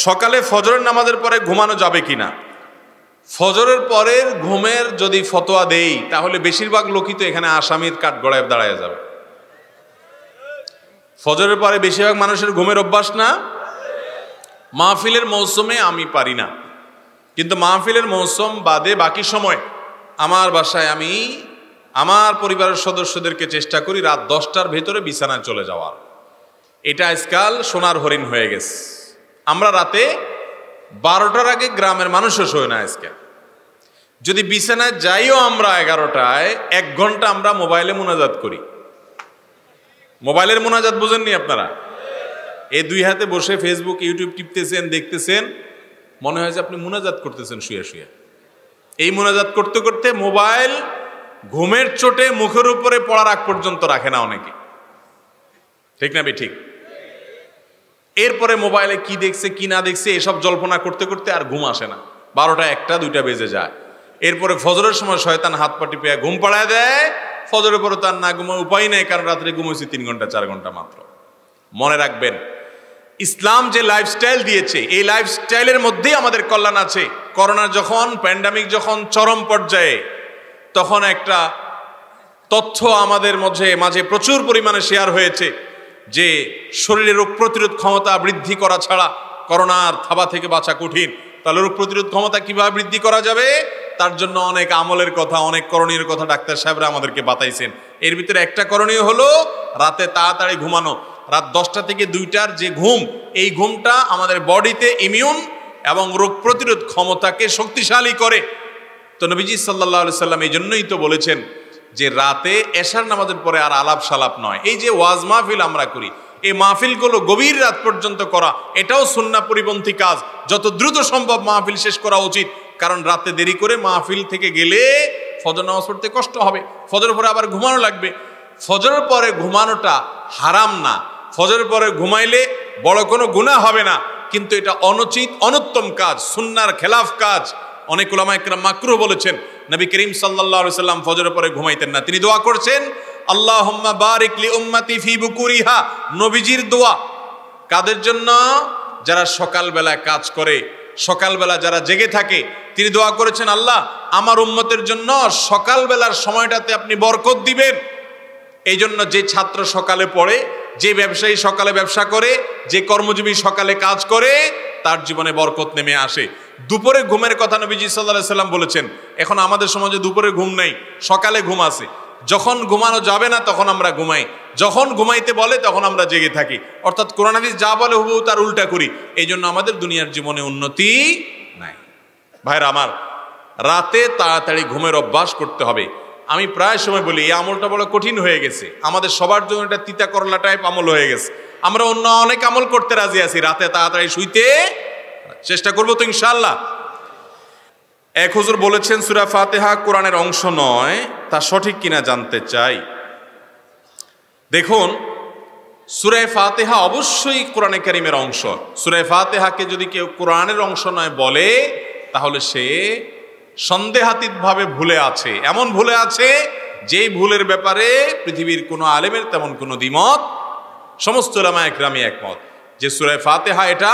সকালে ফজরের নামাজের পরে ঘুমানো যাবে কিনা? ফজরের পরের ঘুমের যদি ফতোয়া দেই তাহলে বেশিরভাগ লোকই তো এখানে আসামির কাঠগড়ায় দাঁড়ায় যাবে। ফজরের পরে বেশিরভাগ মানুষের ঘুমের অভ্যাস না। মাহফিলের মৌসুমে আমি পারি না, কিন্তু মাহফিলের মৌসুম বাদে বাকি সময় আমার বাসায় আমি আমার পরিবারের সদস্যদেরকে চেষ্টা করি রাত 10টার ভেতরে বিছানায় চলে যাওয়ার। এটা আজকাল সোনার হরিণ হয়ে গেছে। আমরা রাতে 12টার আগে গ্রামের মানুষও শোয় না। আজকে যদি বিছানায় যাইও আমরা 11টায়, 1 ঘন্টা আমরা মোবাইলে মুনাজাত করি। মোবাইলের মুনাজাত বুঝেননি আপনারা? এই 2 হাতে বসে ফেসবুক ইউটিউব টিপতেছেন, দেখতেছেন, মনে হয় যে আপনি মুনাজাত করতেছেন শুয়ে শুয়ে। এই মুনাজাত করতে করতে মোবাইল ঘুমের চোটে মুখের উপরে পড়ার আগ পর্যন্ত রাখে না অনেকে, ঠিক না ঠিক? এরপরে মোবাইলে কি দেখছে কি না দেখছে এসব জল্পনা করতে করতে আর ঘুম আসে না। 12টা 1টা 2টা বেজে যায়। এরপরে ফজরের সময় শয়তান হাত পাটি পেয়ে ঘুম পাড়ায় দেয়। ফজরের পরে তার না ঘুমায় উপায় নেই, কারণ রাত্রে ঘুমাইছি 3 ঘন্টা 4 ঘন্টা মাত্র। মনে রাখবেন, ইসলাম যে লাইফস্টাইল দিয়েছে এই লাইফস্টাইলের মধ্যেই আমাদের কল্যাণ আছে। করোনা যখন, প্যান্ডামিক যখন চরম পর্যায়ে, তখন একটা তথ্য আমাদের মাঝে প্রচুর পরিমাণে শেয়ার হয়েছে যে শরীরে রোগ প্রতিরোধ ক্ষমতা বৃদ্ধি করা ছাড়া করোনার থাবা থেকে বাঁচা কঠিন। তাহলে রোগ প্রতিরোধ ক্ষমতা কিভাবে বৃদ্ধি করা যাবে, তার জন্য অনেক আমলের কথা, অনেক করণীয় কথা ডাক্তার সাহেবরা আমাদেরকে বাতাইছেন। এর ভিতরে একটা করণীয় হলো রাতে তাড়াতাড়ি ঘুমানো। রাত 10টা থেকে 2টার যে ঘুম, এই ঘুমটা আমাদের বডিতে ইমিউন এবং রোগ প্রতিরোধ ক্ষমতাকে শক্তিশালী করে। তো নবীজি সাল্লাল্লাহু আলাইহি সাল্লাম এই জন্যই তো বলেছেন যে রাতে এশার নামাজের পরে আর আলাপ সালাপ নয়। এই যে ওয়াজ মাহফিল আমরা করি, এই মাহফিলগুলো গভীর রাত পর্যন্ত করা, এটাও সুন্নাহ পরিপন্থী কাজ। যত দ্রুত সম্ভব মাহফিল শেষ করা উচিত, কারণ রাতে দেরি করে মাহফিল থেকে গেলে ফজর নামাজ পড়তে কষ্ট হবে, ফজরের পরে আবার ঘুমানো লাগবে। ফজরের পরে ঘুমানোটা হারাম না, ফজরের পরে ঘুমাইলে বড় কোনো গুনাহ হবে না, কিন্তু এটা অনুচিত অনুত্তম কাজ, সুন্নাহর খেলাফ কাজ। অনেক উলামা ইকরাম মাকরুহ বলেছেন। নবী করিম সাল্লাল্লাহু আলাইহি সাল্লাম ফজরের পরে ঘুমাইতেন না। তিনি দোয়া করছেন, আল্লাহুম্মা বারিক লি উম্মতি ফি বুকুরিহা। নবীজির দোয়া কাদের জন্য? যারা সকালবেলা কাজ করে, সকালবেলা যারা জেগে থাকে। তিনি দোয়া করেছেন, আল্লাহ আমার উম্মতের জন্য সকালবেলার সময়টাতে আপনি বরকত দিবেন। এই জন্য যে ছাত্র সকালে পড়ে, যে ব্যবসায়ী সকালে ব্যবসা করে, যে কর্মজীবী সকালে কাজ করে, তার জীবনে বরকত নেমে আসে। দুপুরে ঘুমের কথা নবীজি সাল্লাল্লাহু আলাইহি সাল্লাম বলেছেন। এখন আমাদের সমাজে দুপুরে ঘুম নেই, সকালে ঘুম আছে। যখন ঘুমানো যাবে না তখন আমরা ঘুমাই, যখন ঘুমাইতে বলে তখন আমরা জেগে থাকি। অর্থাৎ কোরআন হাদিস যা বলে হুবহু তার উল্টা করি। এই জন্য আমাদের দুনিয়ার জীবনে উন্নতি নাই। ভাইরা আমার, রাতে তাড়াতাড়ি ঘুমের অভ্যাস করতে হবে। আমি প্রায় সময় বলি এই আমলটা বড় কঠিন হয়ে গেছে, আমাদের সবার জন্য এটা তিতা করলা টাইপ আমল হয়ে গেছে। আমরা অন্য অনেক আমল করতে রাজি আছি, রাতে তাড়াতাড়ি শুইতে চেষ্টা করবো তো ইনশাআল্লাহ। এক হুজুর বলেছেন সূরা ফাতিহা কোরআনের অংশ নয়, তা সঠিক কিনা জানতে চাই। দেখুন, সূরা ফাতিহা অবশ্যই কোরআনে কারীমের অংশ। সূরা ফাতিহাকে যদি কেউ কোরআনের অংশ নয় বলে, তাহলে সে সন্দেহাতীতভাবে ভুলে আছে। এমন ভুলে আছে যেই ভুলের ব্যাপারে পৃথিবীর কোনো আলেমের তেমন কোনো দ্বিমত, সমস্ত উলামায়ে কেরামই একমত যে সূরা ফাতিহা এটা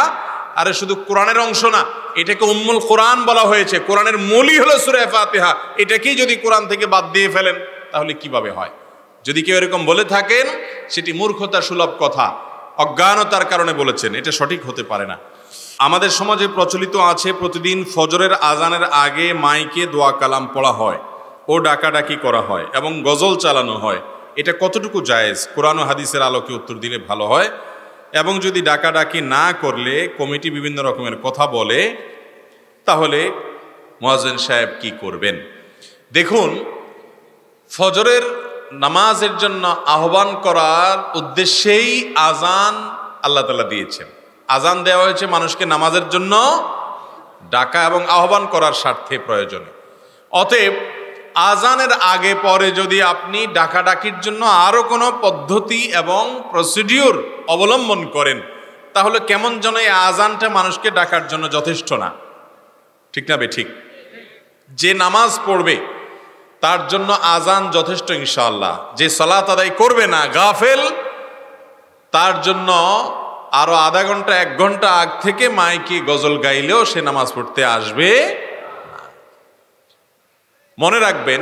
আরে শুধু কোরআনের অংশ না, এটাকে উম্মুল কোরআন বলা হয়েছে। কোরআনের মূলই হলো সূরা ফাতিহা। এটাকেই যদি কোরআন থেকে বাদ দিয়ে ফেলেন তাহলে কিভাবে হয়? যদি কেউ এরকম বলে থাকেন, সেটি মূর্খতা সুলভ কথা, অজ্ঞানতার কারণে বলেছেন, এটা সঠিক হতে পারে না। আমাদের সমাজে প্রচলিত আছে প্রতিদিন ফজরের আজানের আগে মাইকে দোয়া কালাম পড়া হয় ও ডাকাডাকি করা হয় এবং গজল চালানো হয়। এটা কতটুকু জায়েজ? কোরআন ও হাদিসের আলোকে উত্তর দিলে ভালো হয়। এবং যদি ডাকাডাকি না করলে কমিটি বিভিন্ন রকমের কথা বলে, তাহলে মুয়াজ্জিন সাহেব কি করবেন? দেখুন, ফজরের নামাজের জন্য আহ্বান করার উদ্দেশ্যেই আজান আল্লাহ তাআলা দিয়েছেন। আজান দেওয়া হয়েছে মানুষকে নামাজের জন্য ডাকা এবং আহ্বান করার স্বার্থে, প্রয়োজনে। অতএব আজানের আগে পরে যদি আপনি ডাকাডাকির জন্য আরো কোনো পদ্ধতি এবং প্রসিডিউর অবলম্বন করেন, তাহলে কেমন যেন এই আজানটা মানুষকে ডাকার জন্য যথেষ্ট না, ঠিক না ঠিক? যে নামাজ পড়বে তার জন্য আজান যথেষ্ট ইনশাআল্লাহ। যে সালাত আদায় করবে না, গাফেল, তার জন্য আরো আধা ঘন্টা 1 ঘন্টা আগ থেকে মাইকে গজল গাইলেও সে নামাজ পড়তে আসবে। মনে রাখবেন,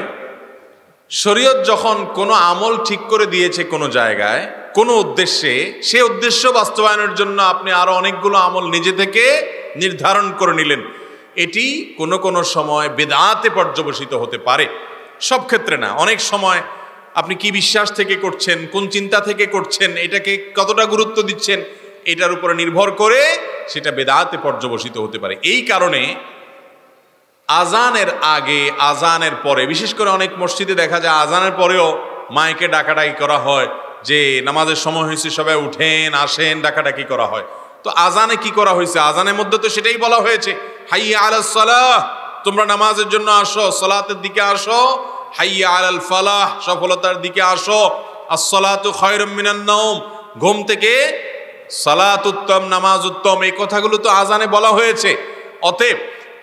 শরীয়ত যখন কোনো আমল ঠিক করে দিয়েছে কোনো জায়গায় কোনো উদ্দেশ্যে, সে উদ্দেশ্য বাস্তবায়নের জন্য আপনি আরো অনেকগুলো আমল নিজে থেকে নির্ধারণ করে নিলেন, এটি কোনো কোনো সময় বেদাতে পর্যবসিত হতে পারে। সব ক্ষেত্রে না, অনেক সময় আপনি কি বিশ্বাস থেকে করছেন, কোন চিন্তা থেকে করছেন, এটাকে কতটা গুরুত্ব দিচ্ছেন, এটার উপরে নির্ভর করে সেটা বেদাতে পর্যবসিত হতে পারে। এই কারণে আজানের আগে আজানের পরে, বিশেষ করে অনেক মসজিদে দেখা যায় আজানের পরেও মাইকে ডাকাডাকি করা হয় যে নামাজের সময় হয়েছে, সবাই উঠেন আসেন, ডাকাডাকি করা হয়। তো আজানে কি করা হয়েছে? আজানের মধ্যে তো সেটাই বলা হয়েছে, হাইয়া আলাস সালাহ, তোমরা নামাজের জন্য আসো, সালাতের দিকে আসো। হাইয়া আলাল ফালাহ, সফলতার দিকে আসো। আস-সালাতু খায়রুম মিনান নাওম, ঘুম থেকে সালাত উত্তম, নামাজ উত্তম, এই কথাগুলো তো আজানে বলা হয়েছে। অতএব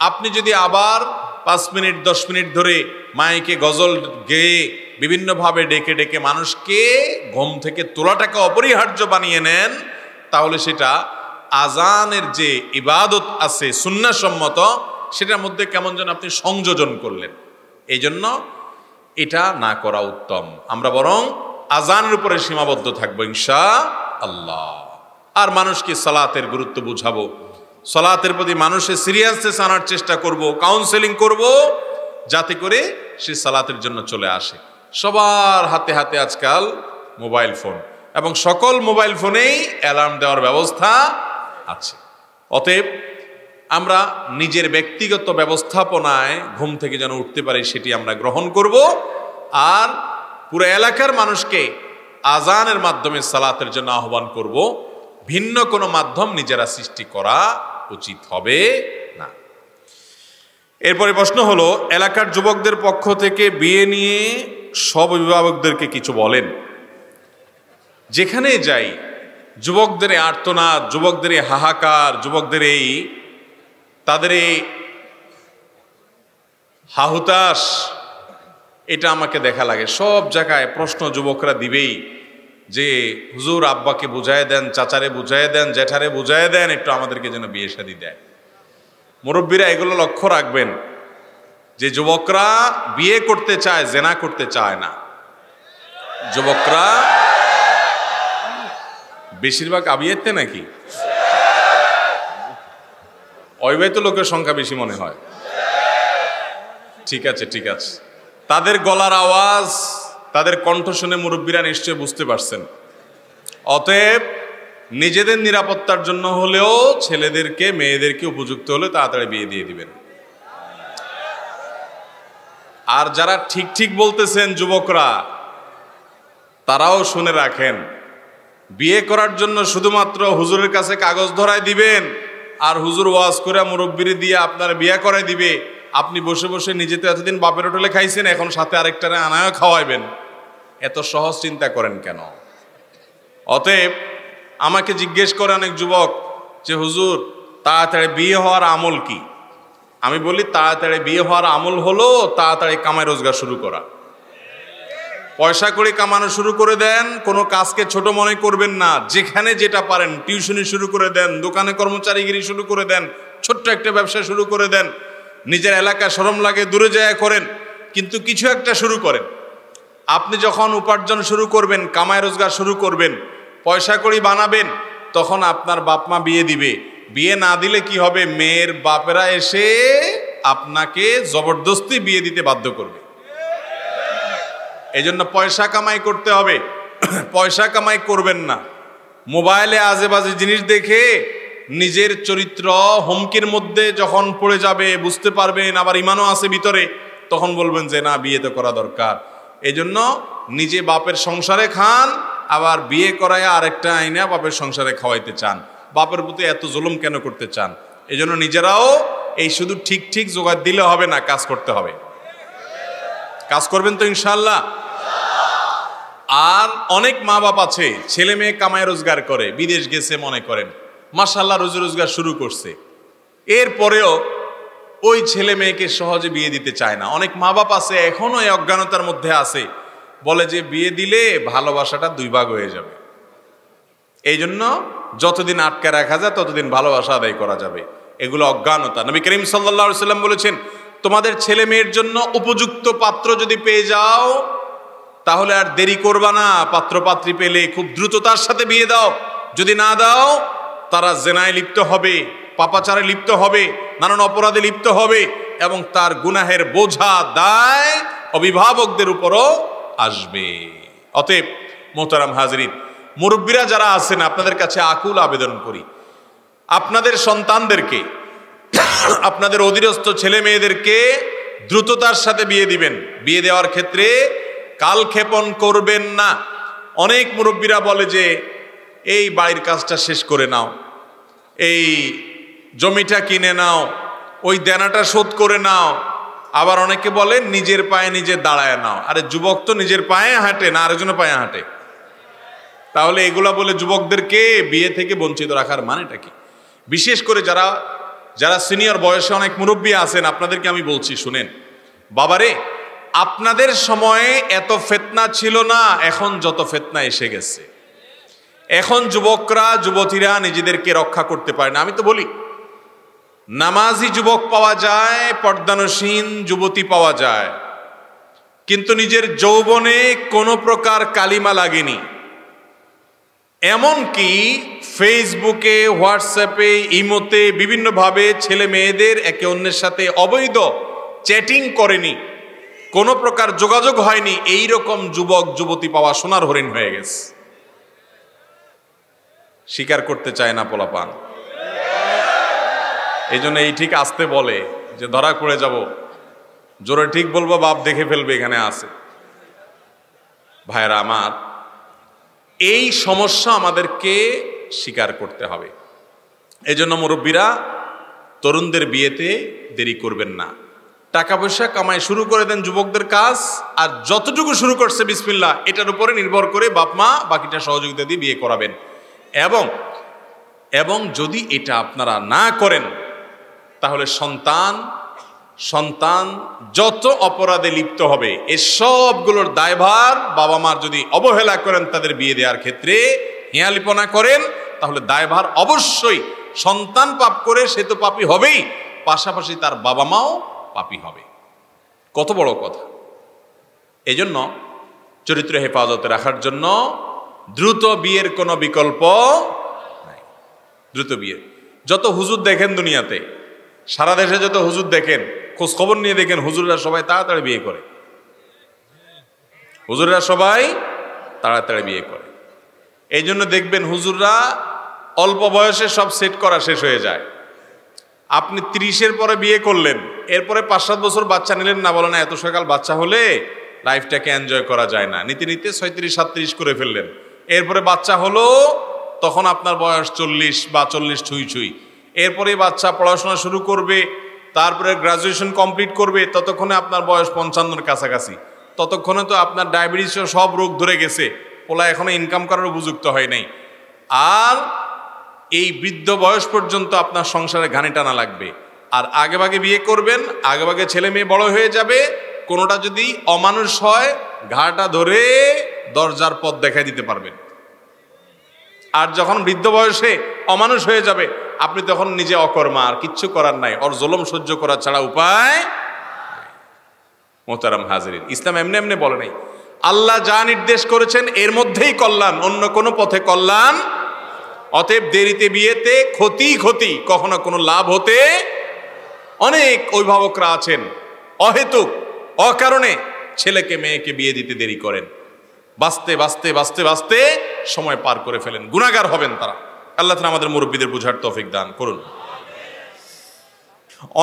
আপনি যদি আবার 5 মিনিট 10 মিনিট ধরে মাইকে গজল গেয়ে বিভিন্নভাবে ডেকে ডেকে মানুষকে ঘুম থেকে তোলাটাকে অপরিহার্য বানিয়ে নেন, তাহলে সেটা আজানের যে ইবাদত আছে সুন্নাহসম্মত, সেটার মধ্যে কেমন যেন আপনি সংযোজন করলেন। এই জন্য এটা না করা উত্তম। আমরা বরং আজানের উপরে সীমাবদ্ধ থাকবো ইনশাআল্লাহ। আর মানুষকে সালাতের গুরুত্ব বুঝাবো, সালাতের প্রতি মানুষের সিরিয়াসনেস আনার চেষ্টা করব, কাউন্সেলিং করব, যাতে করে সে সালাতের জন্য চলে আসে। সবার হাতে হাতে আজকাল মোবাইল ফোন, এবং সকল মোবাইল ফোনেই অ্যালার্ম দেওয়ার ব্যবস্থা আছে। অতএব আমরা নিজের ব্যক্তিগত ব্যবস্থাপনায় ঘুম থেকে যেন উঠতে পারি, সেটি আমরা গ্রহণ করব। আর পুরো এলাকার মানুষকে আজানের মাধ্যমে সালাতের জন্য আহ্বান করব। ভিন্ন কোনো মাধ্যম নিজেরা সৃষ্টি করা উচিত হবে না। এরপরে প্রশ্ন হলো, এলাকার যুবকদের পক্ষ থেকে বিয়ে নিয়ে সব অভিভাবকদেরকে কিছু বলেন। যেখানে যাই যুবকদের আর্তনাদ, যুবকদের হাহাকার, যুবকদের তাদের হাহুতাশ, এটা আমাকে দেখা লাগে। সব জায়গায় প্রশ্ন যুবকরা দিবেই যে হুজুর আব্বাকে বুঝায় দেন, চাচারে বুঝায় দেন, জ্যাঠারে বুঝায় দেন, একটু আমাদেরকে যেন বিয়ে শাদী দেয়। মুরব্বীরা এগুলো লক্ষ্য রাখবেন যে যুবকরা বিয়ে করতে চায়, জেনা করতে চায় না। যুবকরা বেশিরভাগ আবিয়েতে নাকি অবিবাহিত লোকের সংখ্যা বেশি মনে হয়। ঠিক আছে, ঠিক আছে, তাদের গলার আওয়াজ, তাদের কণ্ঠ শুনে মুরব্বীরা নিশ্চয় বুঝতে পারছেন। অতএব নিজেদের নিরাপত্তার জন্য হলেও ছেলেদেরকে, মেয়েদেরকে উপযুক্ত হলে তাড়াতাড়ি বিয়ে দিয়ে দিবেন। আর যারা ঠিক ঠিক বলতেছেন যুবকরা, তারাও শুনে রাখেন, বিয়ে করার জন্য শুধুমাত্র হুজুরের কাছে কাগজ ধরায় দিবেন আর হুজুর ওয়াজ করে মুরব্বিরে দিয়ে আপনার বিয়ে করাই দিবে। আপনি বসে বসে নিজে তো এতদিন বাপের হোটেলে খাইছেন, এখন সাথে আরেকটারে আনায়ও খাওয়াইবেন। এত সহজ চিন্তা করেন কেন? অতএব আমাকে জিজ্ঞেস করে অনেক যুবক যে হুজুর তাড়াতাড়ি বিয়ে হওয়ার আমল কি? আমি বলি তাড়াতাড়ি বিয়ে হওয়ার আমল হলো তাড়াতাড়ি কামাই রোজগার শুরু করা। পয়সা করে কামানো শুরু করে দেন, কোনো কাজকে ছোট মনে করবেন না। যেখানে যেটা পারেন টিউশনি শুরু করে দেন, দোকানে কর্মচারীগিরি শুরু করে দেন, ছোট্ট একটা ব্যবসা শুরু করে দেন। নিজের এলাকা শরম লাগে দূরে যায় করেন, কিন্তু কিছু একটা শুরু করেন। আপনি যখন উপার্জন শুরু করবেন, কামাই রোজগার শুরু করবেন, পয়সা কড়ি বানাবেন, তখন আপনার বাপ মা বিয়ে দিবে। বিয়ে না দিলে কি হবে? মেয়ের বাপেরা এসে আপনাকে জবরদস্তি বিয়ে দিতে বাধ্য করবে। এই জন্য পয়সা কামাই করতে হবে। পয়সা কামাই করবেন না, মোবাইলে আজে বাজে জিনিস দেখে নিজের চরিত্র হুমকির মধ্যে যখন পড়ে যাবে বুঝতে পারবেন, আবার ইমানও আছে ভিতরে, তখন বলবেন যে না, বিয়ে তো করা দরকার। এই জন্য নিজে বাপের সংসারে খান, আবার বিয়ে করায় আরেকটা আইনা বাপের সংসারে খাওয়াইতে চান। বাপের প্রতি এত জুলুম কেন করতে চান? এই জন্য নিজেরাও এই শুধু ঠিক ঠিক জোগাড় দিলে হবে না, কাজ করতে হবে। কাজ করবেন তো ইনশাআল্লাহ। আর অনেক মা বাপ আছে ছেলে মেয়ে কামাই রোজগার করে, বিদেশ গেছে মনে করেন, মাশাআল্লাহ রোজি রোজগার শুরু করছে, এরপরেও ওই ছেলে মেয়েকে সহজে বিয়ে দিতে চায় না। অনেক মা বাপ আছে এখনো এই অজ্ঞানতার মধ্যে আছে, বলে যে বিয়ে দিলে ভালোবাসাটা 2 ভাগ হয়ে যাবে। এই জন্য যতদিন আটকে রাখা যায় ততদিন ভালোবাসা আদায় করা যাবে। এগুলো অজ্ঞানতা। নবী করিম সাল্লাল্লাহু আলাইহি সাল্লাম বলেছেন, তোমাদের ছেলে মেয়ের জন্য উপযুক্ত পাত্র যদি পেয়ে যাও তাহলে আর দেরি করবা না, পাত্র পাত্রী পেলে খুব দ্রুততার সাথে বিয়ে দাও। যদি না দাও তারা জেনায় লিপ্ত হবে, পাপাচারে লিপ্ত হবে, নানান অপরাধে লিপ্ত হবে এবং তার গুনাহের বোঝা দায় অভিভাবকদের উপরও আসবে। অতএব মোহতারাম হাজরিন, মুরব্বীরা যারা আছেন আপনাদের কাছে আকুল আবেদন করি, আপনাদের সন্তানদেরকে, আপনাদের অধীনস্থ ছেলে মেয়েদেরকে দ্রুততার সাথে বিয়ে দিবেন। বিয়ে দেওয়ার ক্ষেত্রে কালক্ষেপণ করবেন না। অনেক মুরব্বীরা বলে যে এই বাড়ির কাজটা শেষ করে নাও, এই জমিটা কিনে নাও, ওই দেনাটা শোধ করে নাও। আবার অনেকে বলে নিজের পায়ে নিজে দাঁড়ায় নাও। আরে যুবক তো নিজের পায়ে হাঁটে না, আরেকজনের পায়ে হাঁটে। তাহলে এগুলা বলে যুবকদেরকে বিয়ে থেকে বঞ্চিত রাখার মানেটা কি? বিশেষ করে যারা যারা সিনিয়র বয়সে অনেক মুরব্বী আছেন, আপনাদেরকে আমি বলছি, শুনেন বাবারে, আপনাদের সময়ে এত ফিতনা ছিল না, এখন যত ফিতনা এসে গেছে। এখন যুবকরা যুবতীরা নিজেদেরকে রক্ষা করতে পারে না। আমি তো বলি, নামাজি যুবক পাওয়া যায়, পর্দানসীন যুবতী পাওয়া যায়, কিন্তু নিজের যৌবনে কোনো প্রকার কালিমা লাগেনি। এমনকি ফেসবুকে, হোয়াটসঅ্যাপে, ইমোতে বিভিন্নভাবে ছেলে মেয়েদের একে অন্যের সাথে অবৈধ চ্যাটিং করেনি, কোনো প্রকার যোগাযোগ হয়নি, এই রকম যুবক যুবতী পাওয়া সোনার হরিণ হয়ে গেছে। স্বীকার করতে চায় না পোলাপান। এই জন্য এই ঠিক আসতে বলে যে ধরা পড়ে যাব, জোরে ঠিক বলবো বাপ দেখে ফেলবে এখানে আছে। ভাইরা আমার, এই সমস্যা আমাদেরকে স্বীকার করতে হবে। এই জন্য মুরব্বীরা তরুণদের বিয়েতে দেরি করবেন না। টাকা পয়সা কামাই শুরু করে দেন যুবকদের কাজ, আর যতটুকু শুরু করছে বিসমিল্লাহ, এটার উপরে নির্ভর করে বাপ মা বাকিটা সহযোগিতা দিয়ে বিয়ে করাবেন। এবং যদি এটা আপনারা না করেন তাহলে সন্তান যত অপরাধে লিপ্ত হবে, এই সবগুলোর দায়ভার বাবা মার যদি অবহেলা করেন, তাদের বিয়ে দেওয়ার ক্ষেত্রে হেয়ালিপনা করেন, তাহলে দায়ভার অবশ্যই সন্তান পাপ করে সে তো পাপী হবেই, পাশাপাশি তার বাবা মাও পাপী হবে। কত বড় কথা! এই জন্য চরিত্র হেফাজতে রাখার জন্য দ্রুত বিয়ের কোনো বিকল্প নাই। দ্রুত বিয়ে, যত হুজুর দেখেন দুনিয়াতে, সারা দেশে যত হুজুর দেখেন, খোঁজ খবর নিয়ে দেখেন, হুজুররা সবাই তাড়াতাড়ি বিয়ে করে। হুজুররা সবাই তাড়াতাড়ি বিয়ে করে। এই জন্য দেখবেন হুজুররা অল্প বয়সে সব সেট করা শেষ হয়ে যায়। আপনি 30-এর পরে বিয়ে করলেন, এরপরে 5-7 বছর বাচ্চা নিলেন না, বলেন এত সকাল বাচ্চা হলে লাইফটাকে এনজয় করা যায় না, নিতে নিতে 36-37 করে ফেললেন। এরপরে বাচ্চা হলো, তখন আপনার বয়স 40 বা 40 ছুঁই। এরপরে বাচ্চা পড়াশোনা শুরু করবে, তারপরে গ্রাজুয়েশন কমপ্লিট করবে, ততক্ষণে আপনার বয়স 55-এর কাছাকাছি। ততক্ষণে তো আপনার ডায়াবেটিস সব রোগ ধরে গেছে, পোলা এখনো ইনকাম করার উপযুক্ত হয় নাই। আর এই বৃদ্ধ বয়স পর্যন্ত আপনার সংসারে ঘানি টানা লাগবে। আর আগেভাগে বিয়ে করবেন, আগেভাগে ছেলে মেয়ে বড় হয়ে যাবে, কোনোটা যদি অমানুষ হয় ঘাটা ধরে দরজার পথ দেখাই দিতে পারবেন। আর যখন বৃদ্ধ বয়সে অমানুষ হয়ে যাবে, আপনি তখন নিজে অকর্মা, আর কিচ্ছু করার নাই, ওর জুলুম সহ্য করা ছাড়া উপায়। মোহতারাম হাজিরিন, ইসলাম এমনি এমনি বলে নাই। আল্লাহ যা নির্দেশ করেছেন এর মধ্যেই কল্যাণ, অন্য কোনো পথে কল্যাণ। অতএব দেরিতে বিয়েতে ক্ষতি, কখনো কোনো লাভ হতে। অনেক অভিভাবকরা আছেন অহেতুক অকারণে ছেলেকে মেয়েকে বিয়ে দিতে দেরি করেন, বাঁচতে সময় পার করে ফেলেন, গুনাহগার হবেন তারা। আল্লাহ তাআলা আমাদের মুরব্বীদের বুঝার তৌফিক দান করুন।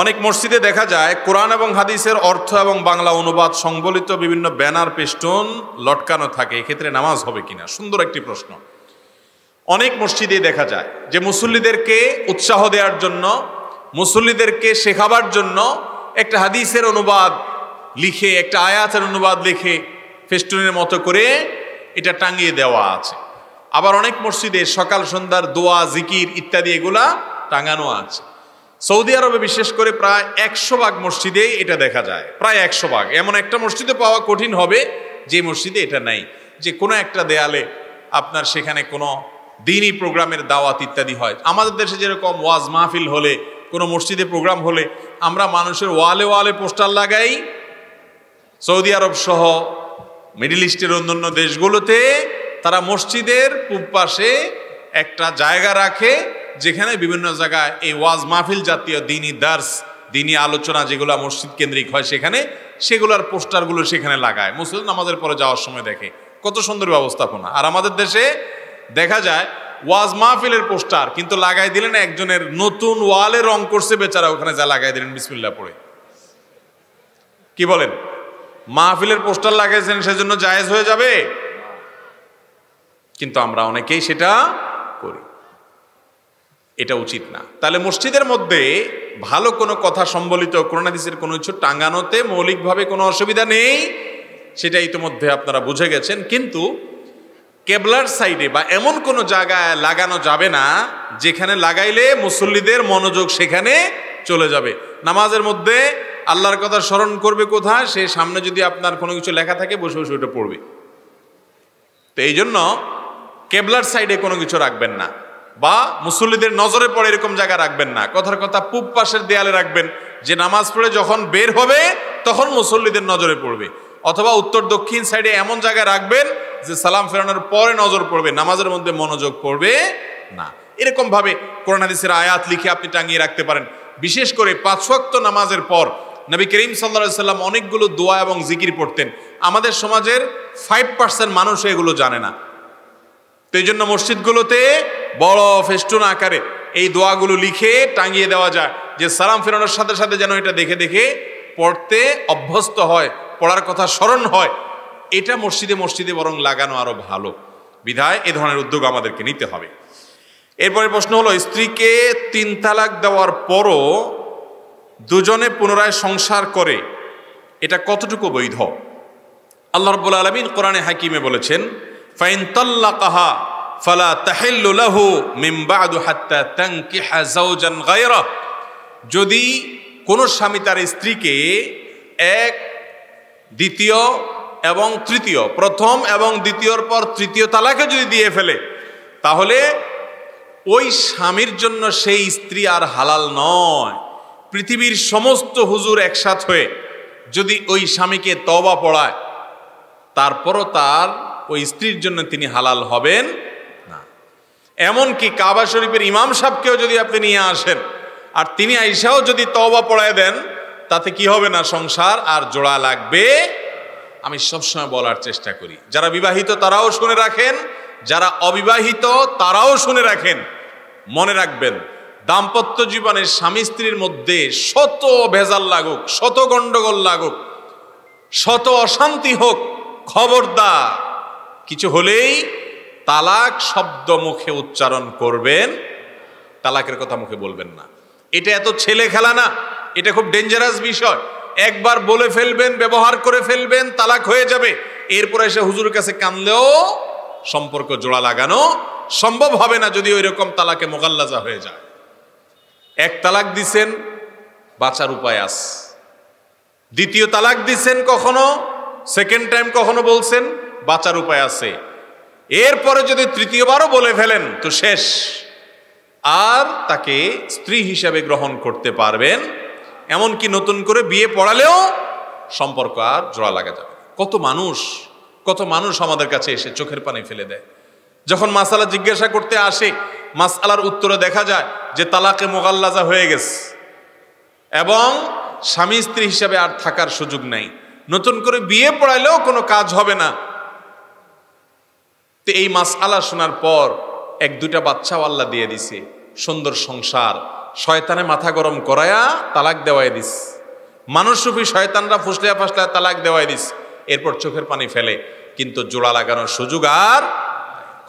অনেক মসজিদে দেখা যায় কোরআন এবং হাদিসের অর্থ এবং বাংলা অনুবাদ সংবলিত বিভিন্ন ব্যানার পেস্টন লটকানো থাকে। এক্ষেত্রে নামাজ হবে কিনা? সুন্দর একটি প্রশ্ন। অনেক মসজিদে দেখা যায় যে মুসল্লিদেরকে উৎসাহ দেওয়ার জন্য, মুসল্লিদেরকে শেখাবার জন্য একটা হাদিসের অনুবাদ লিখে, একটা আয়াতের অনুবাদ লিখে ফেস্টুনের মতো করে এটা টাঙিয়ে দেওয়া আছে। আবার অনেক মসজিদে সকাল সন্ধ্যার দোয়া, জিকির ইত্যাদি এগুলা টাঙানো আছে। সৌদি আরবে বিশেষ করে প্রায় 100% মসজিদে এটা দেখা যায়, প্রায় 100%। এমন একটা মসজিদে পাওয়া কঠিন হবে যে মসজিদে এটা নাই, যে কোনো একটা দেয়ালে আপনার সেখানে কোনো দ্বীনি প্রোগ্রামের দাওয়াত ইত্যাদি হয়। আমাদের দেশে যেরকম ওয়াজ মাহফিল হলে, কোনো মসজিদে প্রোগ্রাম হলে আমরা মানুষের ওয়ালে ওয়ালে পোস্টার লাগাই, সৌদি আরব সহ মিডল ইস্টের অন্যান্য দেশগুলোতে তারা মসজিদের পূব পাশে একটা জায়গা রাখে যেখানে বিভিন্ন জায়গায় এই ওয়াজ মাহফিল জাতীয় দ্বীনি দার্স, দ্বীনি আলোচনা যেগুলো মসজিদ কেন্দ্রিক হয় সেগুলোর পোস্টারগুলো সেখানে লাগায়। মুসলিম নামাজের পরে যাওয়ার সময় দেখে কত সুন্দর ব্যবস্থাপনা। আর আমাদের দেশে দেখা যায় ওয়াজ মাহফিলের পোস্টার কিন্তু লাগাই দিলেন একজনের নতুন ওয়ালে রং করছে বেচারা, ওখানে যা লাগাই দিলেন বিসমিল্লাহ পড়ে। কি বলেন, মাহফিলের পোস্টার লাগাইছেন সেজন্য জায়েজ হয়ে যাবে? কিন্তু আমরা অনেকেই সেটা করি, এটা উচিত না। তাহলে মসজিদের মধ্যে ভালো কোনো কথা সম্বলিত কোরআন হাদিসের কোনো কিছু টাঙ্গানোতে মৌলিকভাবে কোনো অসুবিধা নেই, সেটা ইতিমধ্যে আপনারা বুঝে গেছেন। কিন্তু কেবলার সাইডে বা এমন কোনো জায়গায় লাগানো যাবে না যেখানে লাগাইলে মুসল্লিদের মনোযোগ সেখানে চলে যাবে। নামাজের মধ্যে আল্লাহর কথা স্মরণ করবে কোথায়? সে সামনে যদি আপনার কোনো কিছু লেখা থাকে বসে বসে ওটা পড়বে। তো এই জন্য কেবলার সাইডে কোনো কিছু রাখবেন না, বা মুসল্লিদের নজরে পড়ে এরকম জায়গা রাখবেন না। কথার কথা পূব পাশের দেয়ালে রাখবেন, যে নামাজ পড়ে যখন বের হবে তখন মুসল্লিদের নজরে পড়বে। অথবা উত্তর দক্ষিণ সাইডে এমন জায়গায় রাখবেন যে সালাম ফেরানোর পরে নজর পড়বে, নামাজের মধ্যে মনোযোগ পড়বে না। এরকম ভাবে কোরআন হাদিসের আয়াত লিখে আপনি টাঙিয়ে রাখতে পারেন। বিশেষ করে 5 ওয়াক্ত নামাজের পর নবী করিম সাল্লাল্লাহু আলাইহি সাল্লাম অনেকগুলো দোয়া এবং জিকির পড়তেন। আমাদের সমাজের 5% মানুষ এগুলো জানে না। তো এই জন্য মসজিদগুলোতে বড় ফেস্টুন আকারে এই দোয়াগুলো লিখে টাঙিয়ে দেওয়া যায়, যে সালাম ফেরানোর সাথে সাথে যেন এটা দেখে দেখে পড়তে অভ্যস্ত হয়, পড়ার কথা স্মরণ হয়। এটা মসজিদে মসজিদে বরং লাগানো আরো ভালো। বিধায় এ ধরনের উদ্যোগ আমাদেরকে নিতে হবে। এরপরে প্রশ্ন হলো, স্ত্রীকে 3 তালাক দেওয়ার পরও দুজনে পুনরায় সংসার করে এটা কতটুকু বৈধ? আল্লাহ রাব্বুল আলামিন কোরআনে হাকিমে বলেছেন, ফাইন তাল্লাকাহা ফালা তাহিল্লু লাহু মিন বা'দু হাত্তা তানকিহা যাওজান গায়রা। যদি কোনো স্বামী তার স্ত্রীকে 1, 2 এবং 3, প্রথম এবং দ্বিতীয়র পর 3য় তালাকে যদি দিয়ে ফেলে, তাহলে ওই স্বামীর জন্য সেই স্ত্রী আর হালাল নয়। পৃথিবীর সমস্ত হুজুর একসাথ হয়ে যদি ওই স্বামীকে তওবা পড়ায়, তারপরও তার ওই স্ত্রীর জন্য তিনি হালাল হবেন না। এমনকি কাবা শরীফের ইমাম সাহেবকেও যদি আপনি নিয়ে আসেন আর তিনি আইসাও যদি তওবা পড়ায় দেন, তাতে কি হবে না? সংসার আর জোড়া লাগবে। আমি সবসময় বলার চেষ্টা করি, যারা বিবাহিত তারাও শুনে রাখেন, যারা অবিবাহিত তারাও শুনে রাখেন। মনে রাখবেন, দাম্পত্য জীবনের স্বামী স্ত্রীর মধ্যে শত ভেজাল লাগুক, শত গন্ডগোল লাগুক, শত অশান্তি হোক, খবরদার কিছু হলেই তালাক শব্দ মুখে উচ্চারণ করবেন, তালাকের কথা মুখে বলবেন না। এটা এত ছেলে খেলা না, এটা খুব ডেঞ্জারাস বিষয়। একবার বলে ফেলবেন, ব্যবহার করে ফেলবেন, তালাক হয়ে যাবে। এরপরে এসে হুজুরের কাছে কানলেও সম্পর্ক জোড়া লাগানো সম্ভব হবে না, যদি ওই রকম তালাকে মোগাল্লাজা হয়ে যায়। 1 তালাক দিছেন, বাঁচার উপায় আছে। 2য় তালাক দিছেন, কখনো সেকেন্ড টাইম কখনো বলছেন, বাঁচার উপায় আছে। এরপরে যদি 3য়বারও বলে ফেলেন তো শেষ। আর তাকে স্ত্রী হিসাবে গ্রহণ করতে পারবেন, এমনকি নতুন করে বিয়ে পড়ালেও সম্পর্ক আর জোড়া লাগা যাবে। কত মানুষ আমাদের কাছে এসে চোখের পানি ফেলে দেয়। যখন মাসালা জিজ্ঞাসা করতে আসে, মাসআলার উত্তরে দেখা যায় যে তালাকে মোগাল্লাজা হয়ে গেছে এবং স্বামী স্ত্রী হিসাবে আর থাকার সুযোগ নাই, নতুন করে বিয়ে পড়াইলেও কোনো কাজ হবে না। তো এই মাসআলা শোনার পর 1-2টা বাচ্চাও আল্লাহ দিয়ে দিছে, সুন্দর সংসার, শয়তানে মাথা গরম করায়া তালাক দেওয়াই দিস, মানুষরূপী শয়তানরা ফুসলিয়া ফাসলিয়া তালাক দেওয়াই দিস। এরপর চোখের পানি ফেলে, কিন্তু জোড়া লাগানোর সুযোগ আর।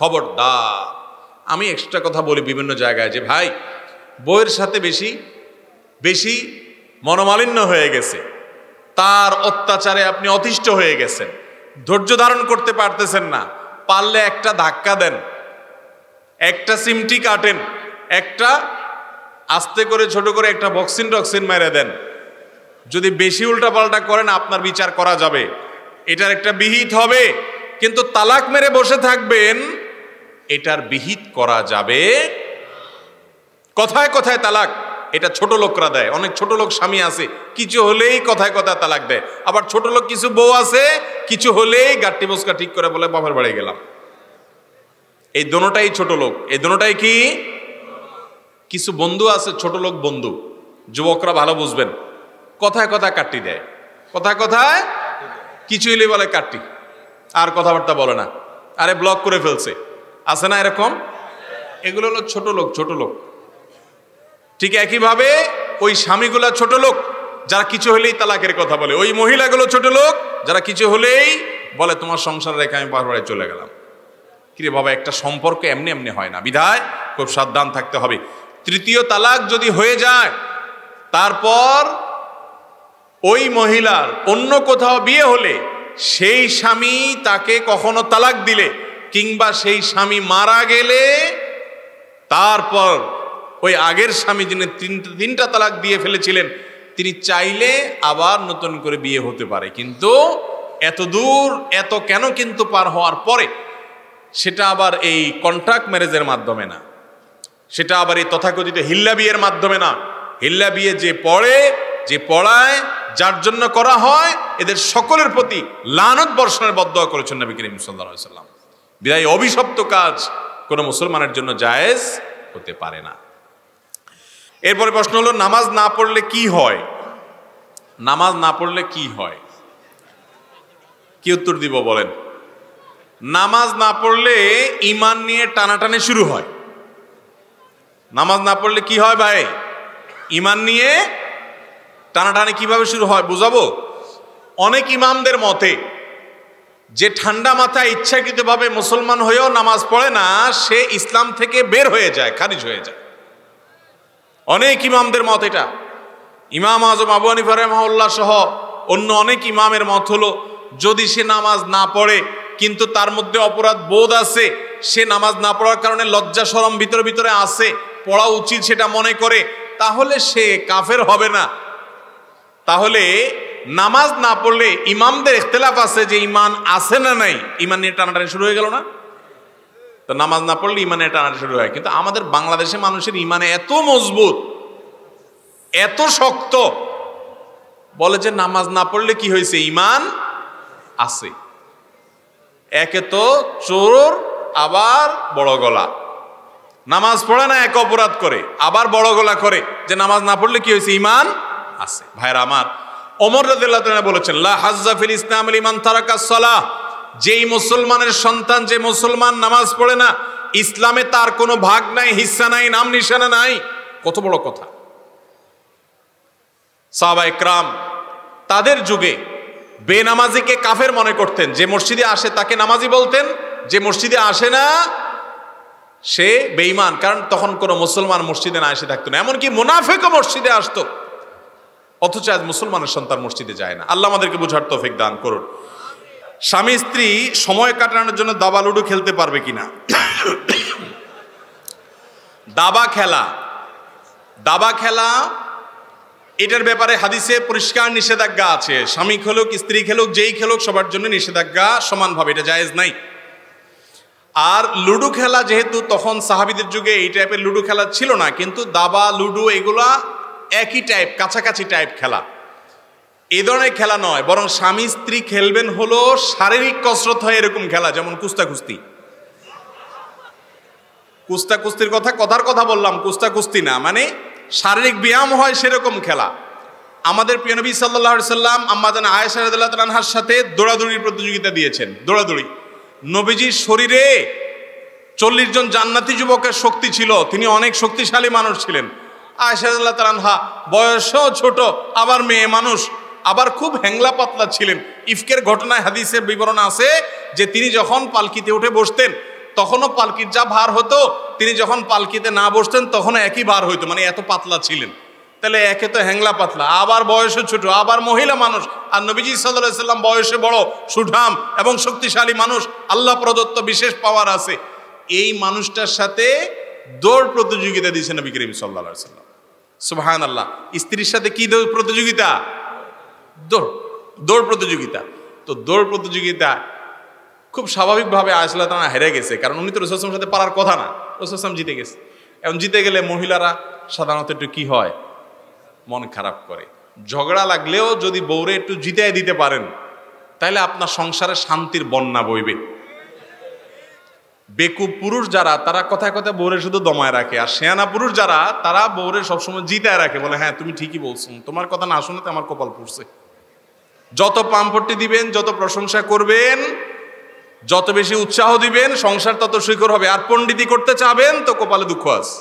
খবরদার, আমি এক্সট্রা কথা বলি বিভিন্ন জায়গায় যে ভাই, বউয়ের সাথে বেশি বেশি মনোমালিন্য হয়ে গেছে, তার অত্যাচারে আপনি অতিষ্ঠ হয়ে গেছেন, ধৈর্য ধারণ করতে পারতেছেন না, পারলে একটা ধাক্কা দেন, একটা সিমটি কাটেন, একটা আস্তে করে ছোট করে একটা বক্সিন টক্সিন মেরে দেন। যদি বেশি উল্টাপাল্টা করেন আপনার বিচার করা যাবে, এটার একটা বিহিত হবে। কিন্তু তালাক মেরে বসে থাকবেন, এটার বিহিত করা যাবে। কথায় কথায় তালাক এটা ছোট লোকরা দেয়। অনেক ছোট লোক স্বামী আছে, কিছু হলেই কথায় কথায় তালাক দেয়। আবার ছোট লোক কিছু বউ আছে, কিছু হলেই গাট্টি বসকা ঠিক করে বলে বাপের বাড়ি গেলাম। এই দোনোটাই ছোট লোক। এই দোনোটাই কি? কিছু বন্ধু আছে ছোট লোক বন্ধু, যুবকরা ভালো বুঝবেন, কথায় কথায় কাট্টি দেয়। কথায় কথায় কিছু হলে বলে কাট্টি, আর কথাবার্তা বলে না, আরে ব্লক করে ফেলছে, আছে না এরকম? এগুলো হলো ছোট লোক, ছোট লোক। ঠিক একইভাবে ওই স্বামীগুলা ছোট লোক যারা কিছু হলেই তালাকের কথা বলে, ওই মহিলাগুলো ছোট লোক যারা কিছু হলেই বলে তোমার সংসার রেখে আমি বাড়ি চলে গেলাম। কিরে বাবা, একটা সম্পর্ক এমনি এমনি হয় না, বিধায় খুব সাবধান থাকতে হবে। তৃতীয় তালাক যদি হয়ে যায়, তারপর ওই মহিলার অন্য কোথাও বিয়ে হলে সেই স্বামী তাকে কখনো তালাক দিলে কিংবা সেই স্বামী মারা গেলে তারপর ওই আগের স্বামী যিনি তিনটা তালাক দিয়ে ফেলেছিলেন তিনি চাইলে আবার নতুন করে বিয়ে হতে পারে। কিন্তু এত দূর এত কেন কিন্তু পার হওয়ার পরে সেটা আবার এই কন্ট্রাক্ট ম্যারেজের মাধ্যমে না, সেটা আবার এই তথাকথিত হিল্লা বিয়ের মাধ্যমে না। হিল্লা বিয়ে যে পড়ে, যে পড়ায়, যার জন্য করা হয়, এদের সকলের প্রতি লানত বর্ষণের বদদোয়া করেছেন নবী করিম সাল্লাল্লাহু আলাইহি ওয়াসাল্লাম। বিদায় অভিশপ্ত কাজ কোন মুসলমানের জন্য জায়েজ হতে পারে না। এরপরে প্রশ্ন হলো, নামাজ না পড়লে কি হয়? নামাজ না পড়লে কি হয়? কি উত্তর দিব বলেন? নামাজ না পড়লে ঈমান নিয়ে টানাটানি শুরু হয়। নামাজ না পড়লে কি হয় ভাই? ঈমান নিয়ে টানাটানি কিভাবে শুরু হয় বুঝাবো। অনেক ইমামদের মতে যে ঠান্ডা মাথায় ইচ্ছাকৃতভাবে মুসলমান হয়েও নামাজ পড়ে না, সে ইসলাম থেকে বের হয়ে যায়, খারিজ হয়ে যায়। অনেক ইমামদের মত এটা। ইমাম আজম আবু হানিফা রাহিমাহুল্লাহ সহ অন্য অনেক ইমামের মত হলো, যদি সে নামাজ না পড়ে কিন্তু তার মধ্যে অপরাধ বোধ আছে, সে নামাজ না পড়ার কারণে লজ্জা শরম ভিতরে ভিতরে আছে, পড়া উচিত সেটা মনে করে, তাহলে সে কাফের হবে না। তাহলে নামাজ না পড়লে ইমামদের ইখতিলাফ আছে যে ঈমান আছে না নাই, ঈমান নিয়ে টানাটানি শুরু হয়ে গেল না? তো নামাজ না পড়লে ঈমানে টানাটানি শুরু হয়। কিন্তু আমাদের বাংলাদেশে মানুষের ঈমানে এত মজবুত, এত শক্ত, বলে যে নামাজ না পড়লে কি হয়েছে, ঈমান আছে। একে তো চোর, আবার বড় গলা। নামাজ পড়ে না, এক অপরাধ করে, আবার বড় গলা করে যে নামাজ না পড়লে কি হয়েছে, ঈমান আছে। ভাইরা আমার, ওমর রাদিয়াল্লাহু তাআলা বলেছেন, লা হাজ্জা ফিল ইসলাম লিমান তারাকা সালাহ, যেই মুসলমানের সন্তান, যে মুসলমান নামাজ পড়ে না, ইসলামে তার কোনো ভাগ নাই, হিস্সা নাই, নাম নিশানা নাই। কত বড় কথা। সাহাবা ইকরাম তাদের যুগে বেনামাজিকে কাফের মনে করতেন। যে মসজিদে আসে তাকে নামাজি বলতেন, যে মসজিদে আসে না সে বেঈমান, কারণ তখন কোনো মুসলমান মসজিদে না এসে থাকতো না। এমনকি মুনাফিকও মসজিদে আসতো, অথচ আজ মুসলমানের সন্তান মসজিদে যায় না। আল্লাহ আমাদেরকে বুঝার তৌফিক দান করুন। স্বামী স্ত্রী সময় কাটানোর জন্য দাবা লুডো খেলতে পারবে কিনা? দাবা খেলা এটার ব্যাপারে হাদিসে পরিষ্কার নিষেধাজ্ঞা আছে। স্বামী খেলুক, স্ত্রী খেলুক, যেই খেলুক, সবার জন্য নিষেধাজ্ঞা সমানভাবে, এটা জায়েজ নাই। আর লুডো খেলা, যেহেতু তখন সাহাবীদের যুগে এই টাইপের লুডো খেলা ছিল না, কিন্তু দাবা লুডো এগুলা একই টাইপ, কাছাকাছি টাইপ খেলা। এই ধরনের খেলা নয়, বরং স্বামী স্ত্রী খেলবেন হলো শারীরিক কসরত হয় এরকম খেলা, যেমন কুস্তি। কুস্তির কথার কথা বললাম, কুস্তি না, মানে শারীরিক ব্যায়াম হয় সেরকম খেলা। আমাদের প্রিয় নবী সাল্লাল্লাহু আলাইহি সাল্লাম আম্মা জান আয়েশা রাদিয়াল্লাহু তাআলা আনহার সাথে দৌড়াদৌড়ির প্রতিযোগিতা দিয়েছেন। দৌড়াদৌড়ি, নবীজির শরীরে 40 জন জান্নাতি যুবকের শক্তি ছিল, তিনি অনেক শক্তিশালী মানুষ ছিলেন। আয়েশা রাদিয়াল্লাহু তাআলা আনহা বয়সও ছোট, আবার মেয়ে মানুষ, আবার খুব হ্যাংলা পাতলা ছিলেন। ইফকের ঘটনায় হাদিসের বিবরণ আছে যে তিনি যখন পালকিতে উঠে বসতেন তখনও পালকির যা ভার হতো, তিনি যখন পালকিতে না বসতেন তখনও একই ভার হইতো, মানে এত পাতলা ছিলেন। তাহলে একে তো হ্যাংলা পাতলা, আবার বয়সে ছোট, আবার মহিলা মানুষ, আর নবীজি সাল্লাল্লাহু আলাইহি সাল্লাম বয়সে বড়, সুঠাম এবং শক্তিশালী মানুষ, আল্লাহ প্রদত্ত বিশেষ পাওয়ার আছে। এই মানুষটার সাথে দৌড় প্রতিযোগিতা দিয়েছে নবী করিম সাল্লাল্লাহু আলাইহি সাল্লাম। সুবহানাল্লাহ। স্ত্রীর সাথে কি দৌড় প্রতিযোগিতা? দৌড় প্রতিযোগিতা। তো দৌড় প্রতিযোগিতা খুব স্বাভাবিকভাবে আয়েশা রাদিয়াল্লাহু আনহা হেরে গেছে, কারণ উনি তো রাসূল সাল্লাল্লাহু আলাইহি ওয়াসাল্লামের সাথে পারার কথা না, রাসূল সাল্লাল্লাহু আলাইহি ওয়াসাল্লাম জিতে গেছে। এখন জিতে গেলে মহিলারা সাধারণত একটু কি হয়, মন খারাপ করে। ঝগড়া লাগলেও যদি বউরে একটু জিতাই দিতে পারেন তাহলে আপনার সংসারে শান্তির বন্যা বইবে। বেকুব পুরুষ যারা, তারা কথায় কথায় বউরে শুধু দমায় রাখে, আর শেয়ানা পুরুষ যারা, তারা বউরে সবসময় জিতায় রাখে, বলে হ্যাঁ তুমি ঠিকই বলছো, তোমার কথা না শুনে তো আমার কপাল পুড়ছে। যত পাম্পটি দিবেন, যত প্রশংসা করবেন, যত বেশি উৎসাহ দিবেন, সংসার তত শিখর হবে। আর পণ্ডিতি করতে চাবেন তো কপালে দুঃখ আছে।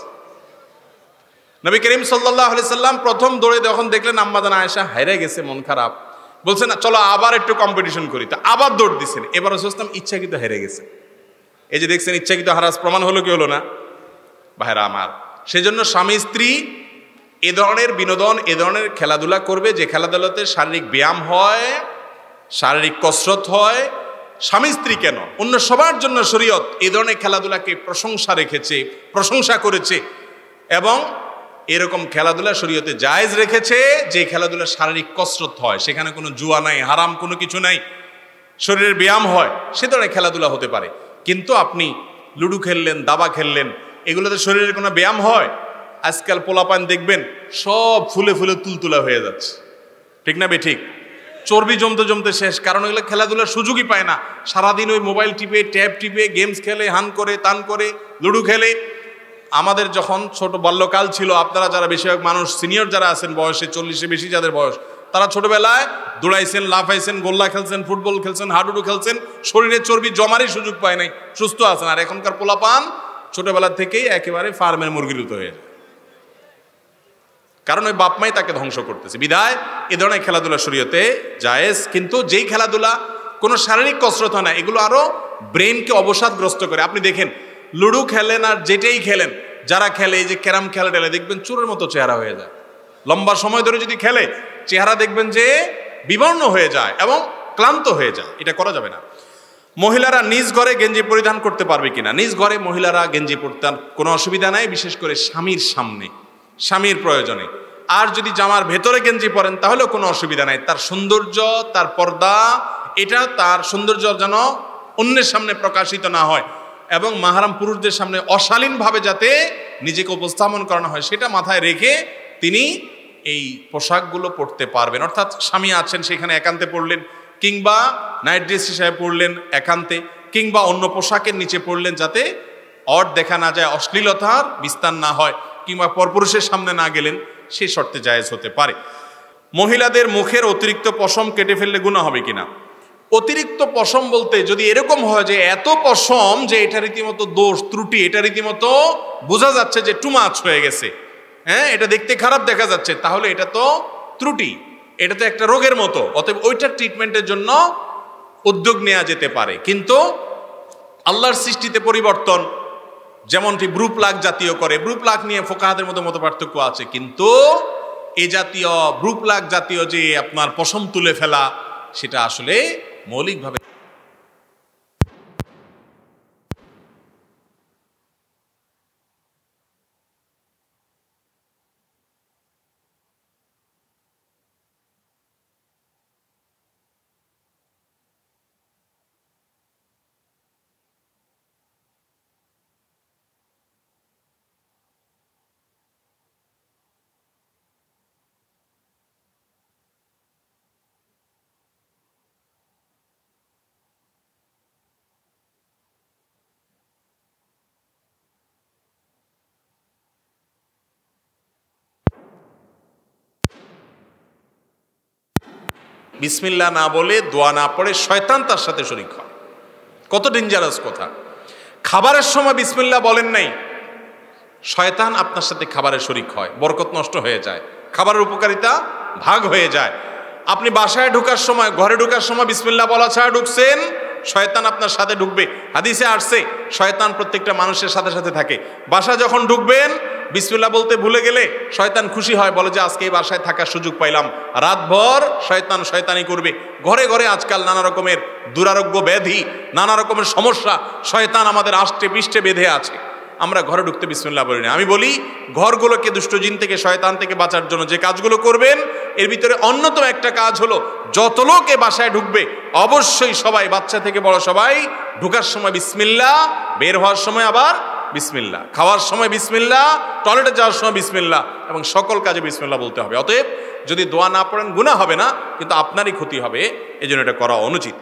নবী করিম সাল্লাল্লাহু আলাইহি সাল্লাম প্রথম দৌড়ে যখন দেখলেন আম্মা জান আয়েশা হেরে গেছে, মন খারাপ, বলছেন চলো আবার একটু কম্পিটিশন করি, তো আবার দৌড় দিচ্ছেন। এবার রাসূল সাল্লাল্লাহু আলাইহি ওয়াসাল্লাম ইচ্ছাকৃত হেরে গেছে। এই যে দেখছেন ইচ্ছাকৃত হারাস প্রমাণ হলো কি হলো না ভাইরা আমার। সেজন্য স্বামী স্ত্রী এ ধরনের বিনোদন, এ ধরনের খেলাধুলা করবে যে খেলাধুলাতে শারীরিক ব্যায়াম হয়, শারীরিক কসরত হয়। স্বামী স্ত্রী কেন, অন্য সবার জন্য শরীয়ত এই ধরনের খেলাধুলাকে প্রশংসা রেখেছে, প্রশংসা করেছে। এবং এরকম খেলাধুলা শরীয়তে জায়েজ রেখেছে যে খেলাধুলা শারীরিক কসরত হয়, সেখানে কোনো জুয়া নাই, হারাম কোনো কিছু নাই, শরীরের ব্যায়াম হয়, সে ধরনের খেলাধুলা হতে পারে। কিন্তু আপনি লুডু খেললেন, দাবা খেললেন, এগুলোতে শরীরের কোনো ব্যায়াম হয়? আজকাল পোলাপান দেখবেন সব ফুলে ফুলে তুলতুলা হয়ে যাচ্ছে, ঠিক না বে ঠিক? চর্বি জমতে জমতে শেষ, কারণ এগুলো খেলাধুলার সুযোগই পায় না। সারাদিন ওই মোবাইল টিপে, ট্যাব টিপে, গেমস খেলে, হান করে, তান করে, লুডু খেলে। আমাদের যখন ছোট বাল্যকাল ছিল, আপনারা যারা বেশিরভাগ মানুষ সিনিয়র যারা আছেন বয়সে, 40-এর বেশি যাদের বয়স, তারা ছোটবেলায় দৌড়াইছেন, লাফাইছেন, গোল্লা খেলছেন, ফুটবল খেলছেন, হাডুডু খেলছেন, শরীরে চর্বি জমারই সুযোগ পায় নাই, সুস্থ আছেন। আর এখনকার পোলাপান ছোটবেলা থেকেই একেবারে ফার্মের মুরগির মতো হয়ে যায়, কারণ ওই বাপমাই তাকে ধ্বংস করতেছে। বিধায় এ ধরনের খেলাধুলা শরীয়তে জায়েজ, কিন্তু যেই খেলাধুলা কোনো শারীরিক কসরত হয় না, এগুলো আরো ব্রেনকে অবসাদগ্রস্ত করে। আপনি দেখেন লুডু খেলেন আর যেটাই খেলেন, যারা খেলে, এই যে ক্যারাম খেলা টেলে, দেখবেন চোরের মতো চেহারা হয়ে যায়। লম্বা সময় ধরে যদি খেলে, চেহারা দেখবেন যে বিবর্ণ হয়ে যায় এবং ক্লান্ত হয়ে যায়। এটা করা যাবে না। মহিলারা নিজ ঘরে গেঞ্জি পরিধান করতে পারবে কিনা? নিজ ঘরে মহিলারা গেঞ্জি পরতে কোনো অসুবিধা নাই, বিশেষ করে স্বামীর সামনে, স্বামীর প্রয়োজনে। আর যদি জামার ভেতরে গেঞ্জি পরেন তাহলেও কোনো অসুবিধা নাই। তার সৌন্দর্য, তার পর্দা, এটা তার সৌন্দর্য যেন অন্যের সামনে প্রকাশিত না হয় এবং মাহরাম পুরুষদের সামনে অশালীনভাবে যাতে নিজেকে উপস্থাপন করানো হয়, সেটা মাথায় রেখে তিনি এই পোশাকগুলো পরতে পারবেন। অর্থাৎ স্বামী আছেন সেখানে একান্তে পরলেন, কিংবা নাইট ড্রেস হিসাবে পরলেন একান্তে, কিংবা অন্য পোশাকের নিচে পরলেন, যাতে অড দেখা না যায়, অশ্লীলতার বিস্তার না হয়, কিংবা পরপুরুষের সামনে না গেলেন, সে শর্তে জায়েজ হতে পারে। মহিলাদের মুখের অতিরিক্ত পশম কেটে ফেললে গুনাহ হবে কিনা? অতিরিক্ত পশম বলতে যদি এরকম হয় যে এত পশম যে এটা রীতিমতো দোষ ত্রুটি, এটা রীতিমতো বোঝা যাচ্ছে যে টু মাচ হয়ে গেছে, হ্যাঁ এটা দেখতে খারাপ দেখা যাচ্ছে, তাহলে এটা তো ত্রুটি, এটা তো একটা রোগের মতো। অতএব ওইটার ট্রিটমেন্টের জন্য উদ্যোগ নেওয়া যেতে পারে। কিন্তু আল্লাহর সৃষ্টিতে পরিবর্তন, যেমনটি ব্রু প্লাগ জাতীয় করে, ব্রু প্লাগ নিয়ে ফোকাহাদের মধ্যে মত পার্থক্য আছে, কিন্তু এই জাতীয় ব্রু প্লাগ জাতীয় যে আপনার পশম তুলে ফেলা, সেটা আসলে মৌলিকভাবে বিসমিল্লাহ না বলে, দোয়া না পড়ে শয়তান তার সাথে শরীক হয়। কত ডেঞ্জারাস কথা! খাবারের সময় বিসমিল্লাহ বলেন নাই, শয়তান আপনার সাথে খাবারের শরীক হয়, বরকত নষ্ট হয়ে যায়, খাবারের উপকারিতা ভাগ হয়ে যায়। আপনি বাসায় ঢোকার সময়, ঘরে ঢোকার সময় বিসমিল্লাহ বলা ছাড়া ঢুকছেন, শয়তান আপনার সাথে ঢুকবে। হাদিসে আসছে শয়তান প্রত্যেকটা মানুষের সাথে সাথে থাকে। বাসা যখন ঢুকবেন, বিসমিল্লাহ বলতে ভুলে গেলে শয়তান খুশি হয়, বলে যে আজকে এই বাসায় থাকার সুযোগ পাইলাম। রাতভর শয়তান শয়তানি করবে। ঘরে ঘরে আজকাল নানা রকমের দুরারোগ্য ব্যাধি, নানা রকমের সমস্যা শয়তান আমাদের আষ্টে পৃষ্ঠে বেঁধে আছে। আমরা ঘরে ঢুকতে বিসমিল্লাহ বলি না। আমি বলি ঘরগুলোকে দুষ্ট জিন থেকে, শয়তান থেকে বাঁচার জন্য যে কাজগুলো করবেন এর ভিতরে অন্যতম একটা কাজ হলো যত লোক এ বাসায় ঢুকবে অবশ্যই সবাই, বাচ্চা থেকে বড় সবাই, ঢুকার সময় বিসমিল্লাহ, বের হওয়ার সময় আবার বিসমিল্লাহ, খাওয়ার সময় বিসমিল্লাহ, টয়লেটে যাওয়ার সময় বিসমিল্লাহ, এবং সকল কাজে বিসমিল্লাহ বলতে হবে। অতএব যদি দোয়া না পড়েন গুনাহ হবে না, কিন্তু আপনারই ক্ষতি হবে, এজন্য এটা করা অনুচিত।